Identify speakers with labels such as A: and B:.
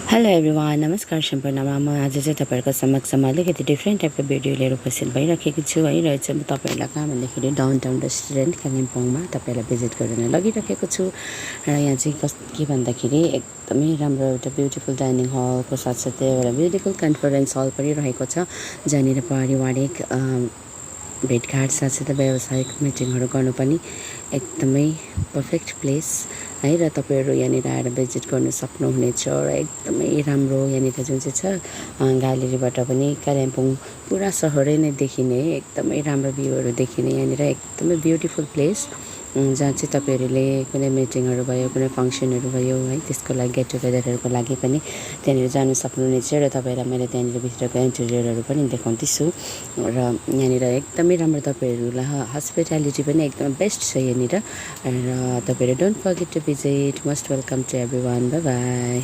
A: Hello everyone, नमस्कार सम्पूर्णमा। म आज चाहिँ तपाईँहरूको समक्षमा अलिकति डिफ्रेन्ट टाइपको भिडियो लिएर उपस्थित भइराखेको छु है। र चाहिँ म तपाईँहरूलाई कहाँ भन्दाखेरि डाउनटाउन रेस्टुरेन्ट कालिम्पोङमा तपाईँहरूलाई भिजिट गर्न लगिरहेको छु। र यहाँ चाहिँ के भन्दाखेरि एकदमै राम्रो एउटा ब्युटिफुल डाइनिङ हलको साथसाथै एउटा ब्युटिफुल कन्फरेन्स हल पनि रहेको छ, जहाँनिर पारिवारिक भेटघाट साथसाथै व्यावसायिक मिटिङहरू गर्नु पनि एकदमै पर्फेक्ट प्लेस है। र तपाईँहरू यहाँनिर आएर भिजिट गर्नु सक्नुहुनेछ। र एकदमै राम्रो यहाँनिर जुन चाहिँ छ ग्यालेरीबाट पनि कालिम्पोङ पुरा सहरै नै देखिने एकदमै राम्रो भ्यूहरू देखिने यहाँनिर एकदमै ब्युटिफुल प्लेस, जहाँ चाहिँ तपाईँहरूले कुनै मिटिङहरू भयो, कुनै फङ्सनहरू भयो है, त्यसको लागि गेट टुगेदरहरूको लागि पनि त्यहाँनिर जानु सक्नुहुनेछ। र तपाईँहरूलाई मैले त्यहाँनिर भित्रको इन्टेरियरहरू पनि देखाउँदैछु। र यहाँनिर एकदमै राम्रो तपाईँहरूलाई हस्पिटालिटी पनि एकदमै बेस्ट छ यहाँनिर। र तपाईँहरू don't forget to visit. Most welcome to everyone. Bye by.